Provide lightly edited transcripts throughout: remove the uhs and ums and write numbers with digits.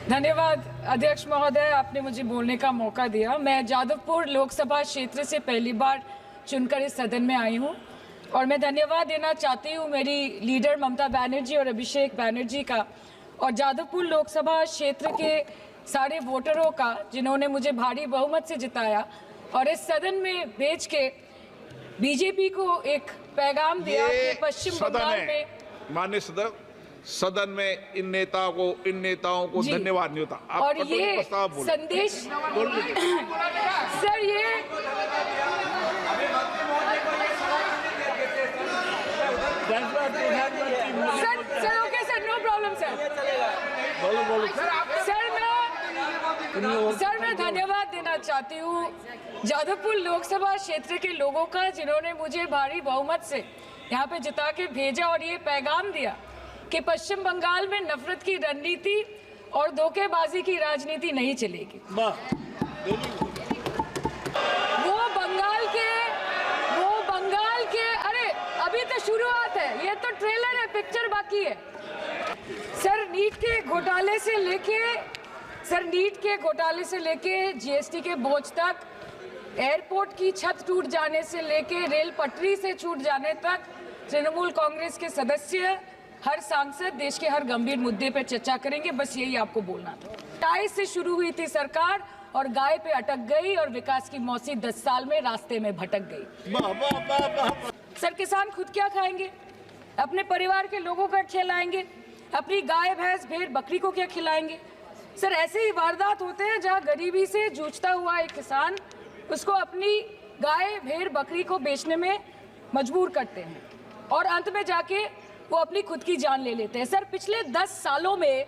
धन्यवाद अध्यक्ष महोदय, आपने मुझे बोलने का मौका दिया। मैं जादवपुर लोकसभा क्षेत्र से पहली बार चुनकर इस सदन में आई हूं और मैं धन्यवाद देना चाहती हूं मेरी लीडर ममता बनर्जी और अभिषेक बनर्जी का और जादवपुर लोकसभा क्षेत्र के सारे वोटरों का, जिन्होंने मुझे भारी बहुमत से जिताया और इस सदन में भेज के बीजेपी को एक पैगाम दिया कि पश्चिम बंगाल में माननीय सदन में इन नेताओं को धन्यवाद नहीं होता। आप और ये संदेश सर, ये sir okay sir, no problem sir. Sir मैं धन्यवाद देना चाहती हूँ जादवपुर लोकसभा क्षेत्र के लोगों का, जिन्होंने मुझे भारी बहुमत से यहाँ पे जिता के भेजा और ये पैगाम दिया कि पश्चिम बंगाल में नफरत की रणनीति और धोखेबाजी की राजनीति नहीं चलेगी। वो बंगाल के अरे अभी तो शुरुआत है, ये तो ट्रेलर है, पिक्चर बाकी है। सर नीट के घोटाले से लेके जीएसटी के बोझ तक, एयरपोर्ट की छत टूट जाने से लेके रेल पटरी से छूट जाने तक, तृणमूल कांग्रेस के सदस्य, हर सांसद देश के हर गंभीर मुद्दे पर चर्चा करेंगे। बस यही आपको बोलना था। टाई से शुरू हुई थी सरकार और गाय पे अटक गई और विकास की मौसी 10 साल में रास्ते में भटक गई। सर किसान खुद क्या खाएंगे? अपने परिवार के लोगों का खिलाएंगे? अपनी गाय भैंस भेड़ बकरी को क्या खिलाएंगे? सर ऐसे ही वारदात होते हैं जहाँ गरीबी से जूझता हुआ एक किसान उसको अपनी गाय भेड़ बकरी को बेचने में मजबूर करते हैं और अंत में जाके वो अपनी खुद की जान ले लेते हैं। सर पिछले 10 सालों में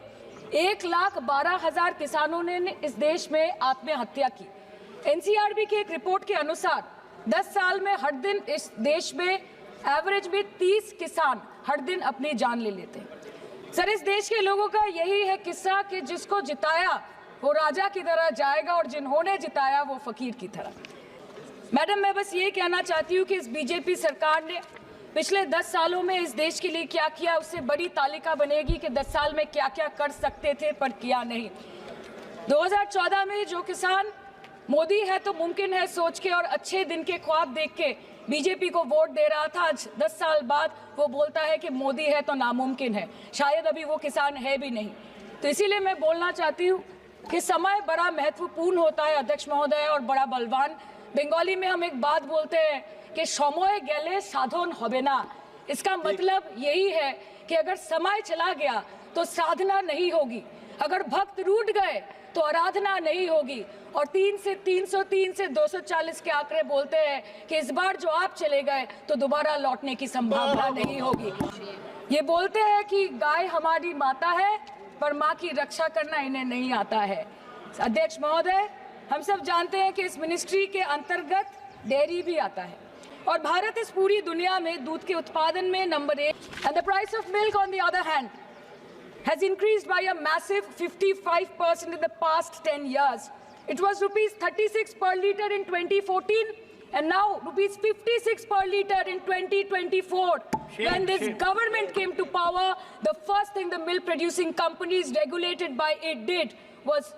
1,12,000 किसानों ने इस देश में आत्महत्या की। एनसीआरबी की एक रिपोर्ट के अनुसार 10 साल में हर दिन इस देश में एवरेज में 30 किसान हर दिन अपनी जान ले लेते हैं। सर इस देश के लोगों का यही है किस्सा कि जिसको जिताया वो राजा की तरह जाएगा और जिन्होंने जिताया वो फकीर की तरह। मैडम मैं बस ये कहना चाहती हूँ कि इस बीजेपी सरकार ने पिछले 10 सालों में इस देश के लिए क्या किया, उससे बड़ी तालिका बनेगी कि 10 साल में क्या क्या कर सकते थे पर किया नहीं। 2014 में जो किसान मोदी है तो मुमकिन है सोच के और अच्छे दिन के ख्वाब देख के बीजेपी को वोट दे रहा था, आज 10 साल बाद वो बोलता है कि मोदी है तो नामुमकिन है। शायद अभी वो किसान है भी नहीं। तो इसीलिए मैं बोलना चाहती हूँ कि समय बड़ा महत्वपूर्ण होता है अध्यक्ष महोदय और बड़ा बलवान। बंगाली में हम एक बात बोलते हैं कि समय गेले साधन होबे ना। इसका मतलब यही है कि अगर समय चला गया तो साधना नहीं होगी, अगर भक्त रूठ गए तो आराधना नहीं होगी। और 3 से 303 से 240 के आंकड़े बोलते हैं कि इस बार जो आप चले गए तो दोबारा लौटने की संभावना नहीं होगी। ये बोलते हैं कि गाय हमारी माता है पर माँ की रक्षा करना इन्हें नहीं आता है। अध्यक्ष महोदय हम सब जानते हैं कि इस मिनिस्ट्री के अंतर्गत डेयरी भी आता है और भारत इस पूरी दुनिया में दूध के उत्पादन में number 1 and the price of milk on the other hand has increased by a massive 55% in the past 10 years. It was rupees 36 per liter in 2014 and now rupees 56 per liter in 2024. When this government came to power, the first thing the milk producing companies regulated by it did was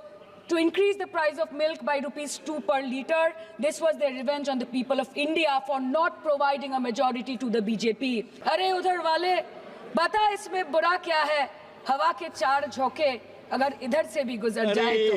to increase the price of milk by rupees 2 per liter. This was their revenge on the people of India for not providing a majority to the BJP. अरे उधर वाले बता इसमें बुरा क्या है, हवा के 4 झोंके अगर इधर से भी गुजर जाए तो